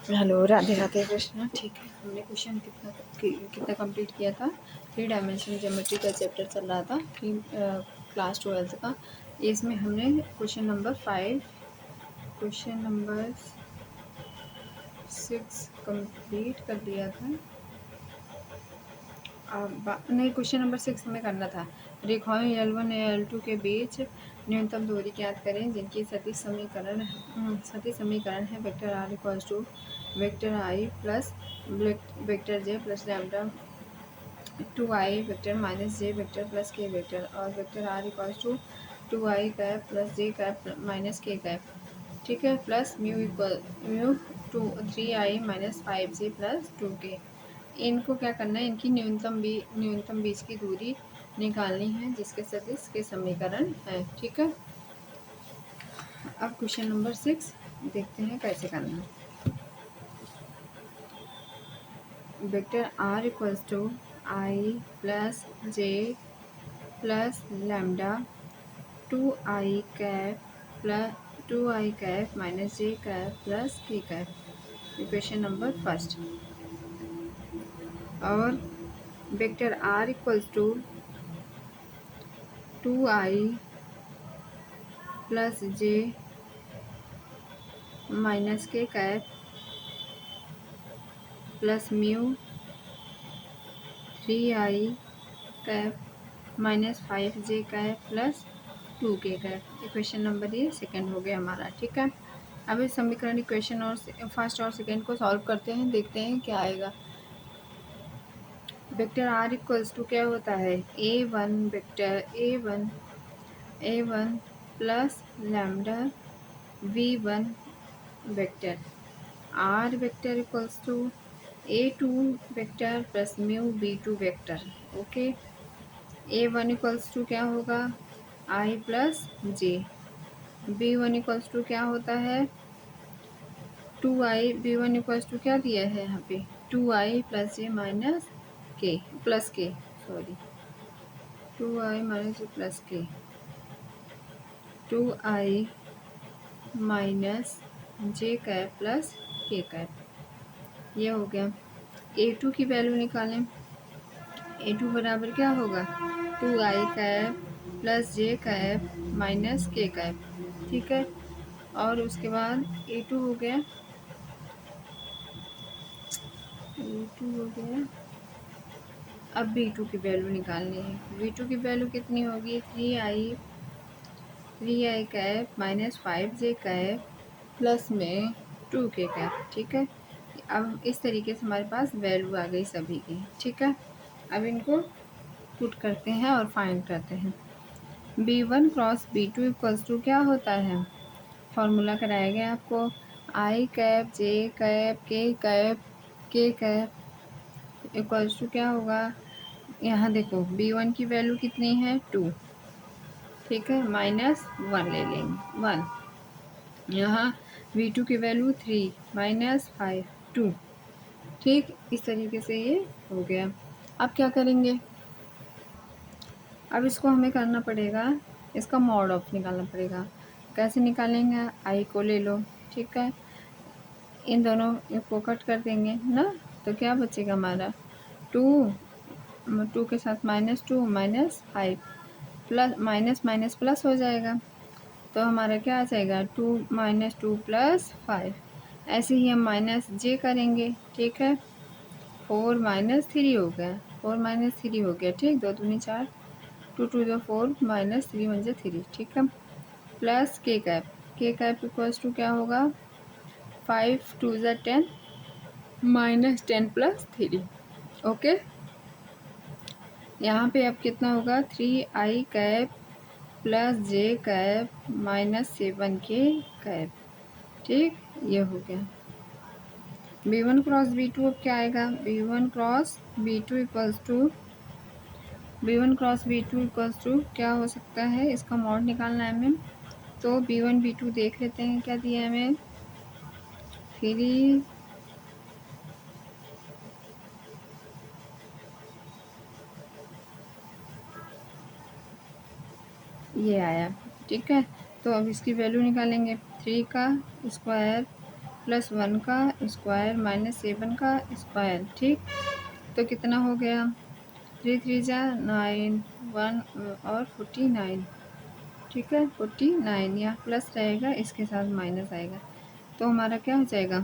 Hello, Radhe Radhe Krishna. ठीक है, हमने क्वेश्चन कितना कंप्लीट किया था। 3 डायमेंशनल ज्योमेट्री का चैप्टर चल रहा था क्लास 12th का। इसमें हमने क्वेश्चन नंबर 6 कंप्लीट कर लिया था। नहीं, क्वेश्चन नंबर 6 हमें करना था। रेखाओं L1 और L2 के बीच न्यूनतम दूरी ज्ञात करें जिनकी सदिश समीकरण है vector r equals to vector i plus vector j plus lambda 2i vector minus j vector plus k vector और vector r equals to 2i cap plus j cap minus k cap. ठीक है, plus mu 3i minus 5j plus 2k। इनको क्या करना है, इनकी न्यूनतम बीच की दूरी निकालनी है जिसके सदिश के समीकरण है। ठीक है, अब क्वेश्चन नंबर 6 देखते हैं कैसे करना है। Vector r equals to i plus j plus lambda 2i cap minus j cap plus k cap. Equation number first. और vector r equals to 2i plus j minus k cap plus mu 3i cap minus 5j cap plus 2k cap. Equation number ये second हो गया हमारा। ठीक है, अब इस समीकरण इक्वेशन और फर्स्ट और सेकंड को सॉल्व करते हैं, देखते हैं क्या आएगा। वेक्टर r इक्वल्स टू क्या होता है, a1 plus lambda v1 vector r vector equals to a2 vector plus mu b2 vector. Okay, a1 equals to क्या होगा, i plus j। b1 equals to क्या होता है, 2i। b1 इक्वल्स टू क्या दिया है यहाँ पे, 2i plus j minus k plus k, sorry 2i minus j plus k, 2i minus j cap plus k cap. ये हो गया। a2 की वैल्यू निकालें। a2 बराबर क्या होगा, 2i cap plus j cap minus k cap. ठीक है, और उसके बाद a2 हो गया, अब b2 की वैल्यू निकालनी है। b2 की वैल्यू कितनी होगी, 3i cap minus 5j cap plus में 2k कैप। ठीक है, अब इस तरीके से हमारे पास वैल्यू आ गई सभी की। ठीक है, अब इनको पुट करते हैं और फाइंड करते हैं। b1 cross b2 equals to क्या होता है, फॉर्मूला कराया गया आपको, i cap j cap k cap equals to क्या होगा, यहाँ देखो b1 की वैल्यू कितनी है, 2। ठीक है, माइनस 1 ले लेंगे, 1। यहाँ v2 की वैल्यू 3 माइनस 5 2। ठीक, इस तरीके से ये हो गया। अब क्या करेंगे, अब इसको हमें करना पड़ेगा, इसका मॉड ऑफ निकालना पड़ेगा। कैसे निकालेंगे, आई को ले लो। ठीक है, इन दोनों को कट कर देंगे ना, तो क्या बचेगा हमारा, 2 के साथ -2 -5 प्लस माइनस प्लस हो जाएगा, तो हमारा क्या आ जाएगा, 2 -2 प्लस 5। ऐसे ही हम माइनस जे करेंगे। ठीक है, 4 -3 हो गया, 4 -3 हो गया। ठीक, 2 दूनी 4, 2 2 जो 4 -3 1 जो 3। ठीक है, प्लस के कैप इक्वल्स टू क्या होगा, 5 2 जो 10 -10 प्लस 3। ओके, यहाँ पे अब कितना होगा, 3i cap plus j cap minus 7k cap. ठीक, ये हो गया। b1 क्रॉस b2 अब क्या आएगा, b1 cross b2 equals to क्या हो सकता है, इसका मॉड निकालना है हमें, तो b1 b2 देख लेते हैं क्या दिया है हमें, 3 ये आया। ठीक है, तो अब इसकी वैल्यू निकालेंगे, 3 का स्क्वायर +1 का स्क्वायर -7 का स्क्वायर, ठीक। तो कितना हो गया, 3 3 जा 9, 1 और 49, ठीक है। 49 यहाँ प्लस रहेगा, इसके साथ माइनस आएगा, तो हमारा क्या हो जाएगा,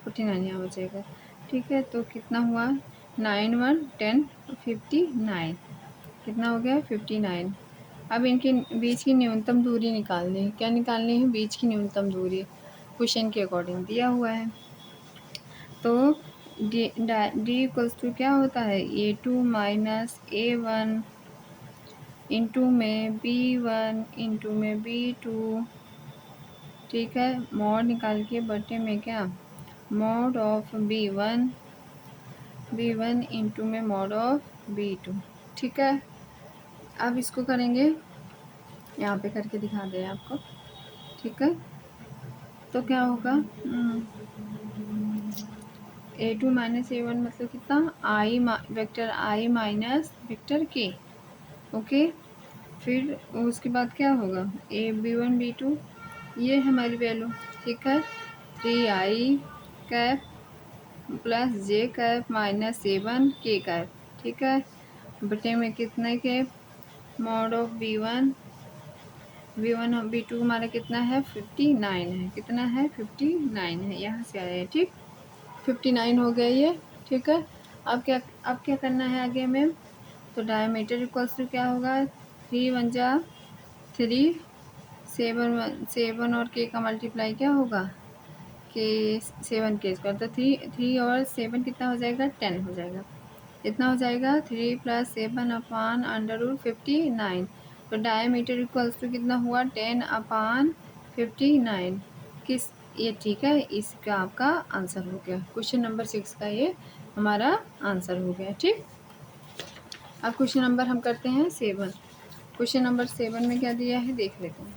49 यहाँ हो जाएगा, ठीक है। तो कितना हुआ, 9 1 10 59, कितना हो गया 59। अब इनके बीच की न्यूनतम दूरी निकालनी है। क्या निकालनी है, बीच की न्यूनतम दूरी, क्वेश्चन के अकॉर्डिंग दिया हुआ है। तो डी इक्वल्स टू क्या होता है, A2 माइनस A1 इंटू में B1 इंटू में B2, ठीक है। मॉड निकाल के बटे में क्या, मॉड ऑफ B1 इंटू में मॉड ऑफ B2, ठीक है। अब इसको करेंगे, यहाँ पे करके दिखा दे आपको, ठीक है। तो क्या होगा, A2 माइनस A1 मतलब कितना, vector I minus vector K, okay. फिर उसके बाद क्या होगा, B1 B2, ये हमारी वैल्यू, ठीक है। 3i cap plus j cap minus 7 k cap, ठीक है। बटे में कितने के, मॉड ऑफ B1 और B2 हमारा कितना है, 59 है, कितना है 59 है, यहाँ से आया है, ठीक। 59 हो गया ये, ठीक है। अब क्या करना है आगे में, तो डायमीटर इक्वल्स टू क्या होगा, 3 1 जा 3, 7 और k का मल्टीप्लाई क्या होगा, के 7 के स्क्वायर, तो 3 और 7 कितना हो जाएगा, 10 हो जाएगा। कितना हो जाएगा, 3 + 7 अपान √59, तो डायमीटर इक्वल्स टू कितना हुआ, 10/59, किस, ये ठीक है। इसका आपका आंसर हो गया, क्वेश्चन नंबर 6 का ये हमारा आंसर हो गया, ठीक। अब क्वेश्चन नंबर हम करते हैं 7। क्वेश्चन नंबर 7 में क्या दिया है देख लेते हैं।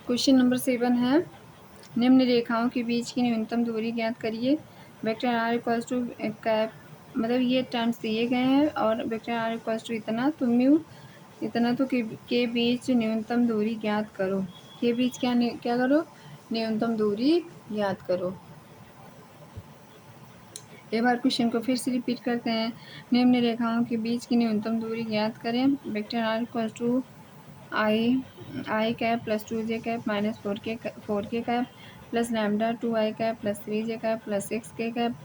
क्वेश्चन नंबर 7 है, निम्न रेखाओं के बीच की न्यूनतम दूरी ज्ञात करिए। Vector r equals to cap, मतलब ये टर्म्स दिए गए हैं, और वेक्टर r इक्वल्स टू इतना, तो म्यू इतना, तो के बीच न्यूनतम दूरी ज्ञात करो। के बीच क्या करो, न्यूनतम दूरी ज्ञात करो। एक बार क्वेश्चन को फिर से रिपीट करते हैं। निम्न रेखाओं के बीच की न्यूनतम दूरी ज्ञात करें। Vector r equals to I cap plus 2j cap minus 4k cap plus lambda 2i cap plus 3j cap plus 6k cap,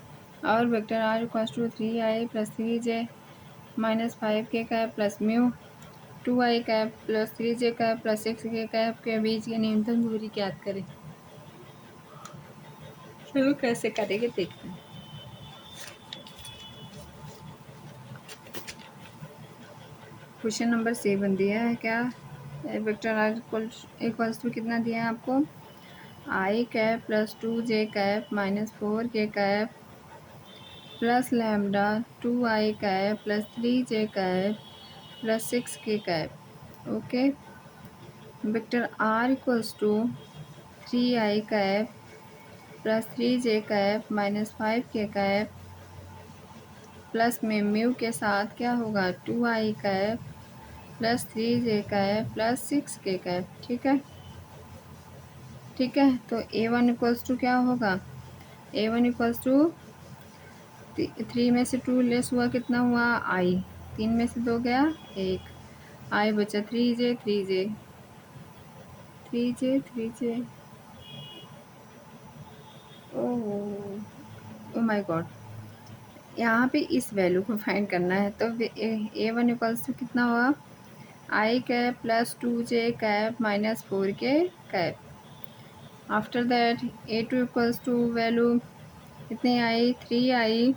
और vector r equals to 3i plus 3j minus 5k cap plus mu 2i cap plus 3j cap plus 6k cap के बीच की न्यूनतम दूरी ज्ञात करें। चलो कैसे करेंगे देखते हैं। क्वेश्चन नंबर 7 दिया है, क्या वेक्टर r इक्वल्स टू कितना दिया है आपको, i cap plus 2j cap minus 4k cap plus lambda 2i cap plus 3j cap plus 6k cap, okay. Vector r equals to 3i cap plus 3j cap minus 5k cap plus में mu के साथ क्या होगा, 2i cap plus 3j cap plus 6k cap, ठीक है। ठीक है, तो A1 इक्वल्स टू क्या होगा, A1 इक्वल्स टू 3 में से 2 लेस हुआ, कितना हुआ i, 3 में से 2 गया 1, i बचा 3j, ओ माय गॉड, यहाँ पे इस वैल्यू को फाइंड करना है। तो A1 इक्वल्स टू कितना हुआ, i cap plus 2j cap minus 4k cap. After that A2 equals to value कितनी आई, 3i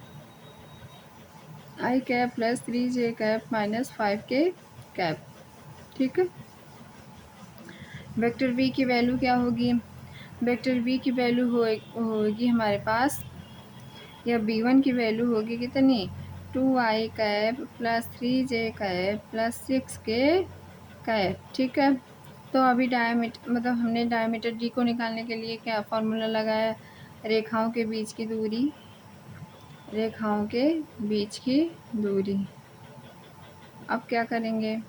cap plus 3j cap minus 5k cap, ठीक है। वेक्टर b की वैल्यू क्या होगी, वेक्टर b की वैल्यू होगी हमारे पास, या b1 की वैल्यू होगी कितनी, 2i cap plus 3j cap plus 6k cap, ठीक है। तो अभी डायमीटर, मतलब हमने डायमीटर d को निकालने के लिए क्या फॉर्मूला लगाया, रेखाओं के बीच की दूरी, रेखाओं के बीच की दूरी। अब क्या करेंगे,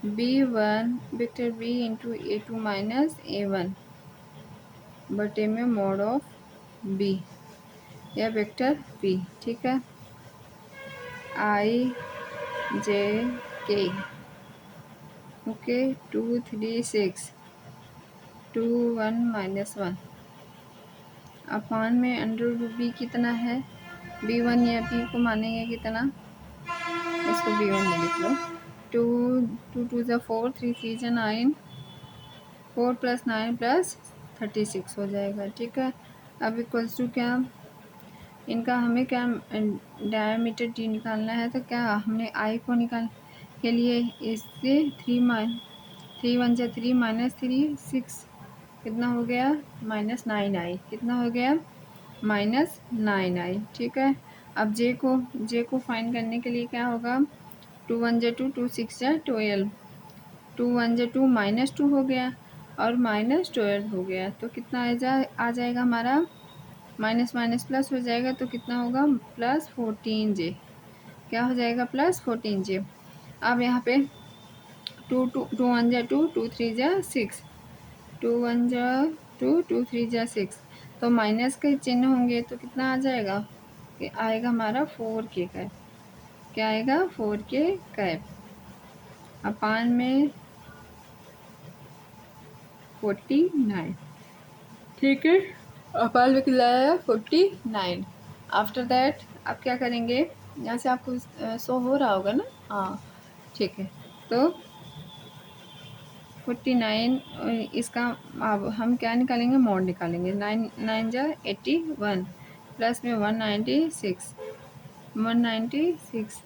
B1 vector B into A2 minus A1 बटे में मॉड ऑफ B या वेक्टर P, ठीक है। I J K okay 2 3 6 2 1 minus 1 अपान में अंडर रूट बी कितना है, B1 या B को मानेंगे कितना, इसको B1 में लिख लो। 2 2 ज़ा 4 3 3 ज़ा 9 4 प्लस 9 प्लस 36 हो जाएगा, ठीक है। अब इक्वल्स टू क्या, इनका हमें क्या डायमीटर डी निकालना है, तो क्या हमने आई को निकाल के लिए इससे 3 1 ज़ा 3 माइनस 3 6 कितना हो गया -9 आई, कितना हो गया -9 आई, ठीक है। अब जे को फाइंड करने के लिए क्या होगा, 2 1 ज़ा 2 2 6 ज़ा 12 2 1 ज़ा 2 -2 हो गया और -12 हो गया, तो कितना आ जाएगा हमारा माइनस माइनस प्लस हो जाएगा, तो कितना होगा +14 जे, क्या हो जाएगा +14 जे। अब यहाँ पे 2 1 ज़ा 2 2 3 ज़ा 6 2 1 ज़ा 2 2 3 ज़ा 6, तो माइनस के चिन्ह होंगे तो कितना आ जाएगा, कि आएगा हमारा 4k कैप, क्या आएगा 4k कैप अपान में 49, ठीक है। अपान में कितना आया 49। आफ्टर दैट आप क्या करेंगे, यहाँ से आपको शो हो रहा होगा ना, हाँ ठीक है। तो 49 इसका अब हम क्या निकालेंगे, मॉड निकालेंगे। 9 9 ज़ा 81 प्लस में 196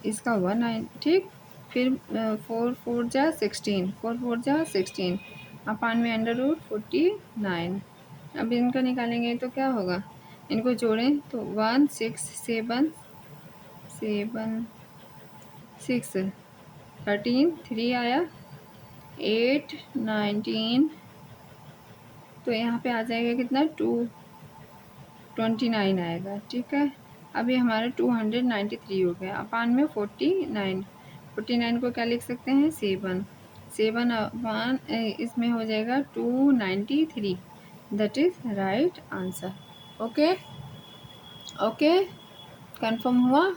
इसका 19, ठीक। फिर 4 4 ज़ा 16 4 4 ज़ा 16 अपान में √49। अब इनका निकालेंगे तो क्या होगा, इनको जोड़ें तो 1 6 7 7 6 13 3 आया 8 19, तो यहाँ पे आ जाएगा कितना 229 आएगा, ठीक है। अभी हमारा 293 हो गया अपान में 49 को क्या लिख सकते हैं 7 अपान इसमें हो जाएगा 293, that is right answer. Okay okay confirm हुआ।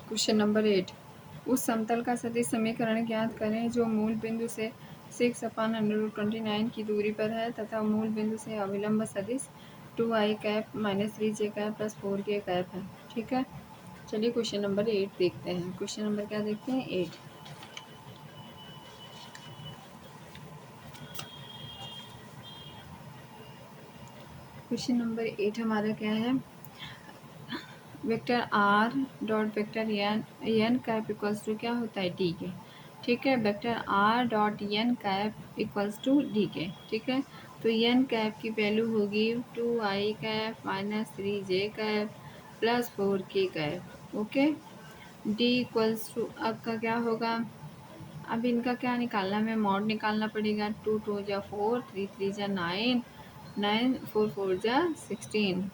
क्वेश्चन नंबर 8, उस समतल का सदिश समीकरण ज्ञात करें जो मूल बिंदु से 6/√29 की दूरी पर है तथा मूल बिंदु से अविलंब सदिश 2i cap -3j cap plus 4k cap है, ठीक है। चलिए क्वेश्चन नंबर 8 देखते हैं। क्वेश्चन नंबर क्या देखते हैं 8। क्वेश्चन नंबर 8 हमारा क्या है, vector r dot vector n cap equals to क्या होता है डी के, ठीक है। Vector r dot n cap equals to d k, ठीक है। तो एन कैप की वैल्यू होगी 2i cap -3j cap plus 4k cap, okay. D equals to अब का क्या होगा, अब इनका क्या निकालना, हमें मॉड निकालना पड़ेगा। 2 2 ज़ा 4 3 3 ज़ा 9 9 4 4 ज़ा 16,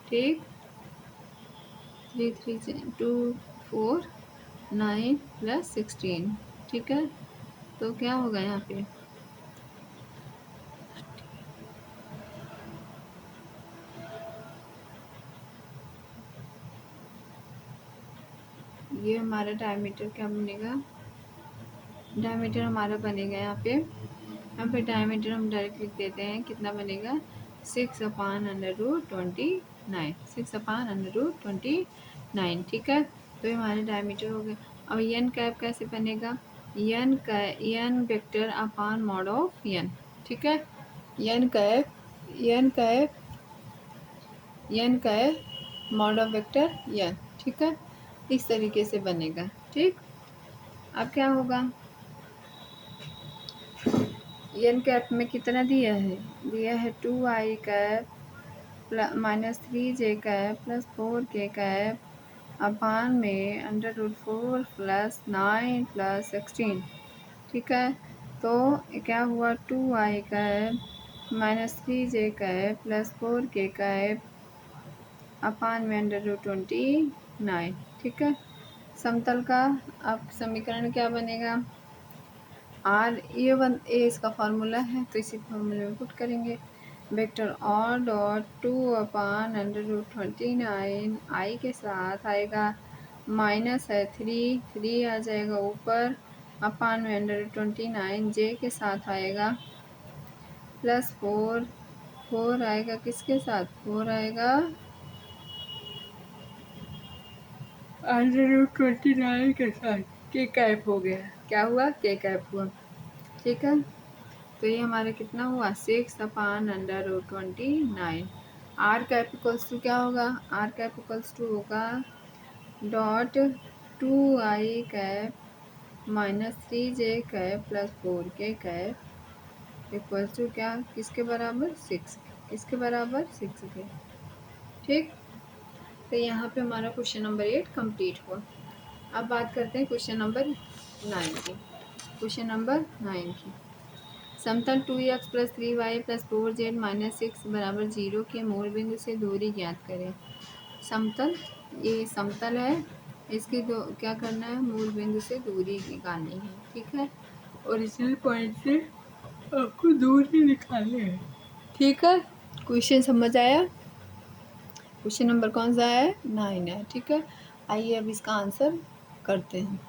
ठीक। 3 3 2 4 9 प्लस 16, ठीक है। तो क्या होगा यहाँ पे, ये हमारा डायमीटर क्या बनेगा, डायमीटर हमारा बनेगा यहाँ पे डायमीटर हम डायरेक्ट लिख देते हैं, कितना बनेगा 6/√29 6/√29, ठीक है। तो ये हमारे डायमीटर हो गए। अब एन कैप कैसे बनेगा, n vector upon mod of n, ठीक है। N cap mod of vector n, ठीक है। इस तरीके से बनेगा, ठीक। अब क्या होगा, एन कैप में कितना दिया है 2i cap -3j cap plus 4k cap upon में √4 प्लस 9 प्लस 16, ठीक है। तो क्या हुआ 2i cap -3j cap plus 4k cap upon में √29, ठीक है। समतल का अब समीकरण क्या बनेगा, आर ए इसका फॉर्मूला है तो इसी फॉर्मूले में पुट करेंगे। वेक्टर आर डॉट 2/√29 आई के साथ आएगा माइनस है 3 आ जाएगा ऊपर, अपान में √29 जे के साथ आएगा प्लस 4 आएगा, किसके साथ 4 आएगा √29 के साथ, के कैप हो गया, क्या हुआ के कैप हुआ, ठीक है। तो ये हमारा कितना हुआ 6/√29। आर कैप इक्वल्स टू क्या होगा, आर कैप इक्वल्स टू होगा dot 2i cap minus 3j cap plus 4k cap equals to क्या, किसके बराबर 6, किसके बराबर 6 के, ठीक। तो यहाँ पे हमारा क्वेश्चन नंबर 8 कंप्लीट हुआ। अब बात करते हैं क्वेश्चन नंबर 9 की। क्वेश्चन नंबर 9 की, समतल 2x plus 3y plus 4z minus 6 बराबर 0 के मूल बिंदु से दूरी ज्ञात करें। समतल, ये समतल है, इसकी दो क्या करना है, मूल बिंदु से दूरी निकालनी है, ठीक है। ओरिजिनल पॉइंट से आपको दूरी निकालनी है, ठीक है। क्वेश्चन समझ आया, क्वेश्चन नंबर कौन सा है 9 है, ठीक है। आइए अब इसका आंसर करते हैं।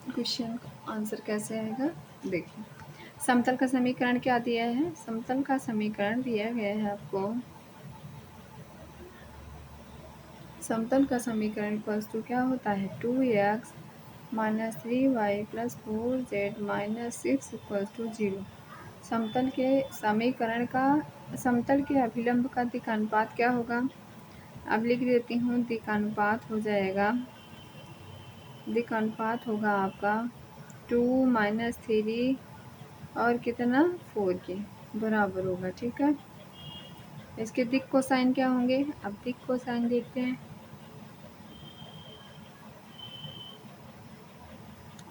क्वेश्चन का आंसर कैसे आएगा देखिए। समतल का समीकरण क्या दिया है, समतल का समीकरण दिया गया है आपको, समतल का समीकरण इक्वल्स टू क्या होता है 2x minus 3y plus 4z minus 6 equals to 0। समतल के समीकरण का, समतल के अभिलंब का दिक्अनुपात क्या होगा, अब लिख देती हूँ, दिक्अनुपात हो जाएगा, दिक्अनुपात होगा आपका 2 माइनस 3 और कितना 4 के बराबर होगा, ठीक है। इसके दिक् कोसाइन क्या होंगे, अब दिक् कोसाइन देखते हैं।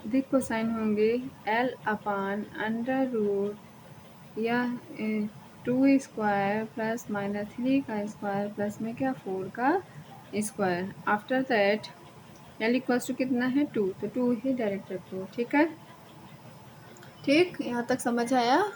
दिक् कोसाइन होंगे L अपान अंडर रूट या 2 स्क्वायर प्लस माइनस 3 का स्क्वायर प्लस में क्या 4 का square. After that L equals to कितना है 2, तो 2 ही डायरेक्ट रखो, ठीक है। ठीक, यहाँ तक समझ आया।